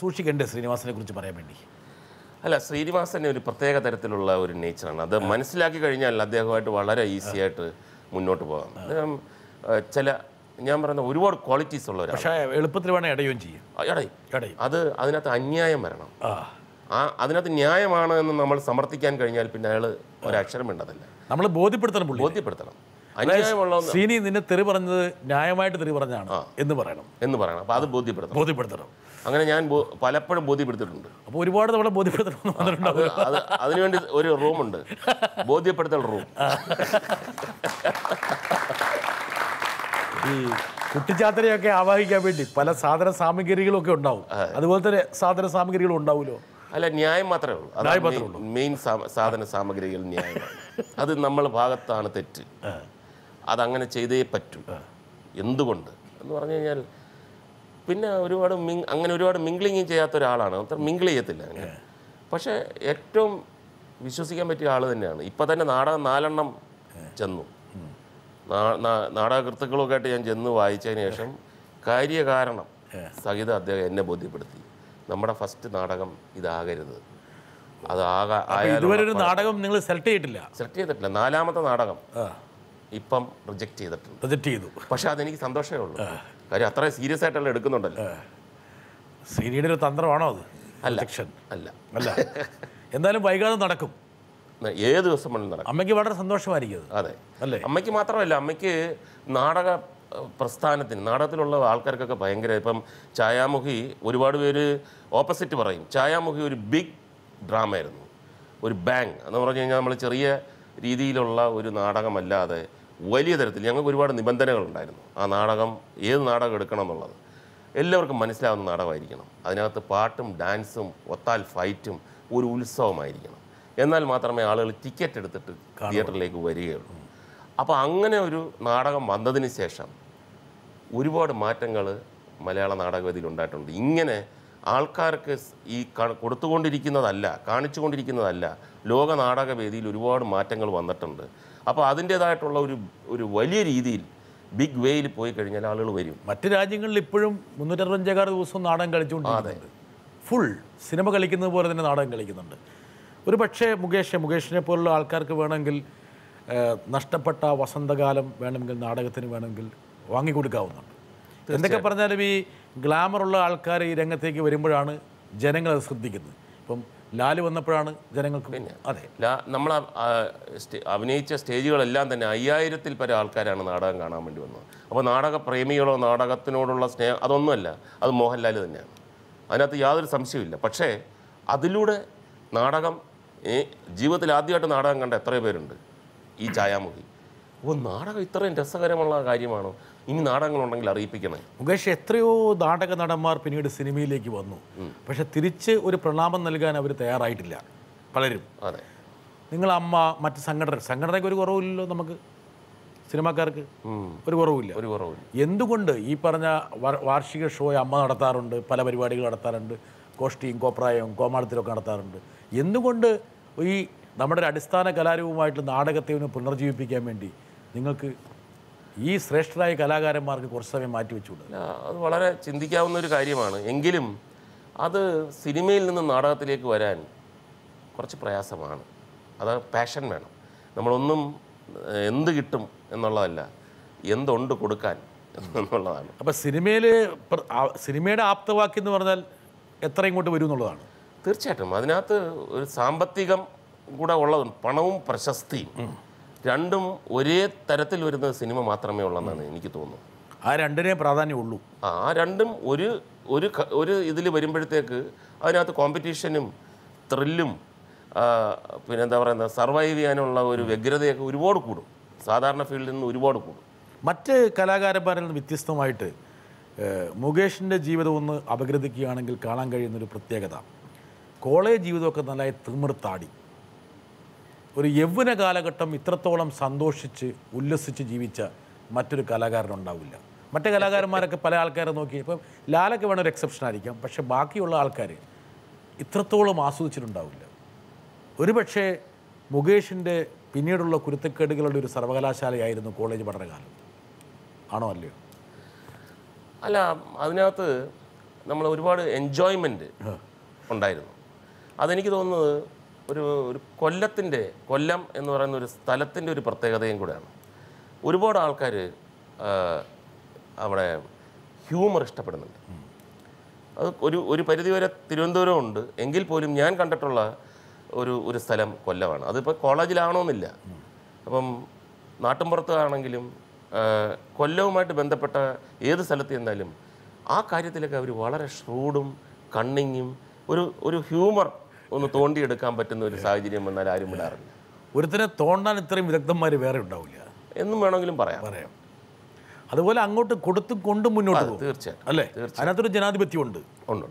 സൂക്ഷിക്കണ്ടേ ശ്രീനിവാസനെ കുറിച്ച് പറയാൻ വേണ്ടി? അല്ല, ശ്രീനിവാസന് ഒരു പ്രത്യേക തരത്തിലുള്ള ഒരു നേച്ചറാണ്. അത് മനസ്സിലാക്കി കഴിഞ്ഞാൽ അദ്ദേഹമായിട്ട് വളരെ ഈസി ആയിട്ട് മുന്നോട്ട് പോകാം. അദ്ദേഹം ഞാൻ പറയുന്ന ഒരുപാട് ക്വാളിറ്റീസ് ഉള്ളവരാണ്. പക്ഷേ എളുപ്പത്തിൽ വേണേൽ ഇടയും ചെയ്യും. ഇടയും അത് അതിനകത്ത് അന്യായം വരണം. അതിനകത്ത് ന്യായമാണ് എന്ന് നമ്മൾ സമർത്ഥിക്കാൻ കഴിഞ്ഞാൽ പിന്നെ അയാൾ ഒരക്ഷരം വേണ്ടതല്ല. നമ്മൾ ബോധ്യപ്പെടുത്തണം. ശ്രീനി നിന്നെ തെറി പറഞ്ഞത് ന്യായമായിട്ട് തെറി പറഞ്ഞാണ് എന്ന് പറയണം. അപ്പോൾ അത് ബോധ്യപ്പെടുത്തണം. അങ്ങനെ ഞാൻ പലപ്പോഴും ബോധ്യപ്പെടുത്തിയിട്ടുണ്ട്. അപ്പോൾ ഒരുപാട് നമ്മളെ ബോധ്യപ്പെടുത്തണം. അതിനുവേണ്ടി ഒരു റൂമുണ്ട്, ബോധ്യപ്പെടുത്തൽ റൂം. ഈ കുട്ടിച്ചാത്തനെയൊക്കെ ആവാഹിക്കാൻ വേണ്ടി പല സാധന സാമഗ്രികളൊക്കെ ഉണ്ടാവും. അതുപോലെ തന്നെ സാധന സാമഗ്രികളും ഉണ്ടാവുമല്ലോ. അല്ല, ന്യായം മാത്രമേ ഉള്ളൂ. മെയിൻ സാധന സാമഗ്രികൾ ന്യായമാണ്. അത് നമ്മളെ ഭാഗത്താണ് തെറ്റ്. അതങ്ങനെ ചെയ്തേ പറ്റൂ. എന്തുകൊണ്ട് എന്ന് പറഞ്ഞു കഴിഞ്ഞാൽ പിന്നെ ഒരുപാട് മിംഗ്ലിങ് ചെയ്യാത്ത ഒരാളാണ്. അത്ര മിംഗിൾ ചെയ്യത്തില്ല അങ്ങനെ. പക്ഷേ ഏറ്റവും വിശ്വസിക്കാൻ പറ്റിയ ആൾ തന്നെയാണ്. ഇപ്പം തന്നെ നാടകം 4 എണ്ണം ചെന്നു. നാടകകൃത്തുക്കളൊക്കെ ആയിട്ട് ഞാൻ ചെന്ന് വായിച്ചതിന് ശേഷം കാര്യകാരണം സഹിതം അദ്ദേഹം എന്നെ ബോധ്യപ്പെടുത്തി, നമ്മുടെ ഫസ്റ്റ് നാടകം ഇതാകരുത്. ഇതുവരെ ഒരു നാടകം നിങ്ങൾ സെലക്ട് ചെയ്തിട്ടില്ല. 4ാമത്തെ നാടകം ഇപ്പം റിജക്റ്റ് ചെയ്തു. പക്ഷെ അതെനിക്ക് സന്തോഷമേ ഉള്ളൂ. കാര്യം അത്ര സീരിയസ് ആയിട്ടുള്ള എടുക്കുന്നുണ്ടല്ലോ. ശ്രീനിയുടെ ഒരു തന്ത്രമാണോ അത്? അല്ല. എന്തായാലും വൈകാതെ നടക്കും. ഏത് ദിവസം വേണമെങ്കിലും നടക്കും. അമ്മയ്ക്ക് വളരെ സന്തോഷമായിരിക്കും. അതെ, അല്ലേ? അമ്മയ്ക്ക് മാത്രമല്ല, അമ്മയ്ക്ക് നാടകത്തിലുള്ള ആൾക്കാർക്കൊക്കെ ഭയങ്കര. ഇപ്പം ഛായാമുഖി ഒരുപാട് പേര് ഓപ്പോസിറ്റ് പറയും. ഛായാമുഖി ഒരു ബിഗ് ഡ്രാമയായിരുന്നു, ഒരു ബാങ് എന്ന് പറഞ്ഞു കഴിഞ്ഞാൽ നമ്മൾ ചെറിയ രീതിയിലുള്ള ഒരു നാടകമല്ലാതെ വലിയ തരത്തിൽ ഞങ്ങൾക്ക് ഒരുപാട് നിബന്ധനകളുണ്ടായിരുന്നു. ഏത് നാടകം എടുക്കണം എന്നുള്ളത് എല്ലാവർക്കും മനസ്സിലാവുന്ന നാടകമായിരിക്കണം. അതിനകത്ത് പാട്ടും ഡാൻസും ഒത്താൽ ഫൈറ്റും ഒരു ഉത്സവമായിരിക്കണം. എന്നാൽ മാത്രമേ ആളുകൾ ടിക്കറ്റ് എടുത്തിട്ട് തിയേറ്ററിലേക്ക് വരികയുള്ളൂ. അപ്പോൾ അങ്ങനെ ഒരു നാടകം വന്നതിന് ശേഷം ഒരുപാട് മാറ്റങ്ങൾ മലയാള നാടകവേദിയിൽ ഉണ്ടായിട്ടുണ്ട്. ഇങ്ങനെ ആൾക്കാർക്ക് ഈ കാണിച്ചുകൊണ്ടിരിക്കുന്നതല്ല ലോക നാടകവേദിയിൽ ഒരുപാട് മാറ്റങ്ങൾ വന്നിട്ടുണ്ട്. അപ്പോൾ അതിൻ്റേതായിട്ടുള്ള ഒരു വലിയ രീതിയിൽ ബിഗ് വേയിൽ പോയി കഴിഞ്ഞാൽ ആളുകൾ വരും. മറ്റ് രാജ്യങ്ങളിൽ ഇപ്പോഴും 365 ദിവസവും നാടകം കളിച്ചുകൊണ്ടിരിക്കുന്നുണ്ട്. ഫുൾ സിനിമ കളിക്കുന്നത് പോലെ തന്നെ നാടകം കളിക്കുന്നുണ്ട്. ഒരു പക്ഷേ മുകേഷിനെ പോലുള്ള ആൾക്കാർക്ക് വേണമെങ്കിൽ നഷ്ടപ്പെട്ട വസന്തകാലം വേണമെങ്കിൽ നാടകത്തിന് വേണമെങ്കിൽ വാങ്ങിക്കൊടുക്കാവുന്നുണ്ട്. എന്തൊക്കെ പറഞ്ഞാലും ഈ ഗ്ലാമറുള്ള ആൾക്കാർ ഈ രംഗത്തേക്ക് വരുമ്പോഴാണ് ജനങ്ങൾ അത് ശ്രദ്ധിക്കുന്നത്. ഇപ്പം ലാല് വന്നപ്പോഴാണ് ജനങ്ങൾക്ക്. പിന്നെ അതെ, നമ്മൾ അഭിനയിച്ച സ്റ്റേജുകളെല്ലാം തന്നെ 5000-ൽ പരം ആൾക്കാരാണ് നാടകം കാണാൻ വേണ്ടി വന്നത്. അപ്പോൾ നാടക പ്രേമികളോ നാടകത്തിനോടുള്ള സ്നേഹം അതൊന്നുമല്ല, അത് മോഹൻലാൽ തന്നെയാണ്. അതിനകത്ത് യാതൊരു സംശയമില്ല. പക്ഷേ അതിലൂടെ നാടകം ജീവിതത്തിൽ ആദ്യമായിട്ട് നാടകം കണ്ട എത്രയോ പേരുണ്ട്. ഈ ഛായാമുഖി നാടകം ഇത്രയും രസകരമുള്ള കാര്യമാണോ, ഇനി നാടകങ്ങളുണ്ടെങ്കിൽ അറിയിപ്പിക്കണേ. മുകേഷ്, എത്രയോ നാടക നടന്മാർ പിന്നീട് സിനിമയിലേക്ക് വന്നു. പക്ഷെ തിരിച്ച് ഒരു പ്രണാമം നൽകാൻ അവർ തയ്യാറായിട്ടില്ല പലരും. അതെ, നിങ്ങൾ അമ്മ, മറ്റ് സംഘടനയ്ക്ക് ഒരു കുറവില്ലല്ലോ. നമുക്ക് സിനിമാക്കാർക്ക് ഒരു കുറവില്ല. എന്തുകൊണ്ട് ഈ പറഞ്ഞ വാർഷിക ഷോ അമ്മ നടത്താറുണ്ട്, പല പരിപാടികൾ നടത്താറുണ്ട്, കോഷ്ടിയും കോപ്രായവും കോമാളത്തിലൊക്കെ നടത്താറുണ്ട്. എന്തുകൊണ്ട് ഈ നമ്മുടെ ഒരു അടിസ്ഥാന കലാരൂപമായിട്ട് നാടകത്തെ ഒന്ന് പുനർജീവിപ്പിക്കാൻ വേണ്ടി നിങ്ങൾക്ക് ഈ ശ്രേഷ്ഠരായ കലാകാരന്മാർക്ക് കുറച്ച് സമയം മാറ്റിവെച്ചുകൂടെ? അത് വളരെ ചിന്തിക്കാവുന്ന ഒരു കാര്യമാണ്. എങ്കിലും അത് സിനിമയിൽ നിന്ന് നാടകത്തിലേക്ക് വരാൻ കുറച്ച് പ്രയാസമാണ്. അത് പാഷൻ വേണം. നമ്മളൊന്നും എന്ത് കിട്ടും എന്നുള്ളതല്ല, എന്തുണ്ട് കൊടുക്കാൻ എന്നുള്ളതാണ്. അപ്പോൾ സിനിമയുടെ ആപ്തവാക്യം എന്ന് പറഞ്ഞാൽ എത്ര ഇങ്ങോട്ട് വരും എന്നുള്ളതാണ്. തീർച്ചയായിട്ടും അതിനകത്ത് ഒരു സാമ്പത്തികം കൂടെ ഉള്ളതും പണവും പ്രശസ്തിയും രണ്ടും ഒരേ തരത്തിൽ വരുന്ന സിനിമ മാത്രമേ ഉള്ളെന്നാണ് എനിക്ക് തോന്നുന്നത്. ആ രണ്ടിനെ പ്രാധാന്യമുള്ളൂ. ആ രണ്ടും ഒരു ഇതിൽ വരുമ്പോഴത്തേക്ക് അതിനകത്ത് കോമ്പറ്റീഷനും ത്രില്ലും പിന്നെ എന്താ പറയുന്നത് സർവൈവ് ചെയ്യാനുള്ള ഒരു വ്യഗ്രതയൊക്കെ ഒരുപാട് കൂടും. സാധാരണ ഫീൽഡിൽ നിന്ന് ഒരുപാട് കൂടും. മറ്റ് കലാകാരന്മാരിൽ നിന്ന് വ്യത്യസ്തമായിട്ട് മുകേഷിൻ്റെ ജീവിതം ഒന്ന് അപഗ്രഥിക്കുകയാണെങ്കിൽ കാണാൻ കഴിയുന്നൊരു പ്രത്യേകത, കോളേജ് ജീവിതമൊക്കെ നന്നായി തിമിർത്താടി. ഒരു യൗവന കാലഘട്ടം ഇത്രത്തോളം സന്തോഷിച്ച് ഉല്ലസിച്ച് ജീവിച്ച മറ്റൊരു കലാകാരനുണ്ടാവില്ല. മറ്റു കലാകാരന്മാരൊക്കെ പല ആൾക്കാരെ നോക്കി, ഇപ്പം ലാലൊക്കെ വേണം ഒരു എക്സെപ്ഷൻ ആയിരിക്കാം, പക്ഷേ ബാക്കിയുള്ള ആൾക്കാർ ഇത്രത്തോളം ആസ്വദിച്ചിട്ടുണ്ടാവില്ല. ഒരു പക്ഷേ മുകേഷിൻ്റെ പിന്നീടുള്ള കുരുത്തക്കേടുകളുടെ ഒരു സർവകലാശാലയായിരുന്നു കോളേജ് പഠനകാലം. ആണോ അല്ലയോ? അല്ല, അതിനകത്ത് നമ്മൾ ഒരുപാട് എൻജോയ്മെൻറ്റ് ഉണ്ടായിരുന്നു. അതെനിക്ക് തോന്നുന്നത് ഒരു കൊല്ലം എന്ന് പറയുന്ന ഒരു സ്ഥലത്തിൻ്റെ ഒരു പ്രത്യേകതയും കൂടെയാണ്. ഒരുപാട് ആൾക്കാർ അവിടെ ഹ്യൂമർ ഇഷ്ടപ്പെടുന്നുണ്ട്. അത് ഒരു പരിധിവരെ തിരുവനന്തപുരം ഉണ്ട്, എങ്കിൽ പോലും ഞാൻ കണ്ടിട്ടുള്ള ഒരു സ്ഥലം കൊല്ലമാണ്. അതിപ്പോൾ കോളേജിലാണോന്നില്ല. അപ്പം നാട്ടിൻപുറത്ത് ആണെങ്കിലും കൊല്ലവുമായിട്ട് ബന്ധപ്പെട്ട ഏത് സ്ഥലത്ത് ചെന്നാലും ആ കാര്യത്തിലൊക്കെ അവർ വളരെ ഷ്രൂഡും കണ്ണിങ്ങും ഒരു ഹ്യൂമർ ഒന്ന് തോണ്ടിയെടുക്കാൻ പറ്റുന്ന ഒരു സാഹചര്യം വന്നാൽ ആരും വിടാറില്ല. ഒരുത്തനെ തോണ്ടാൻ ഇത്രയും വിദഗ്ധന്മാർ വേറെ ഉണ്ടാവില്ല എന്നും വേണമെങ്കിലും പറയാം. അതുപോലെ അങ്ങോട്ട് കൊടുത്തും കൊണ്ടും മുന്നോട്ട് പോകും. തീർച്ചയായിട്ടും അല്ലേ? അതിനകത്തൊരു ജനാധിപത്യമുണ്ട്. ഉണ്ട്.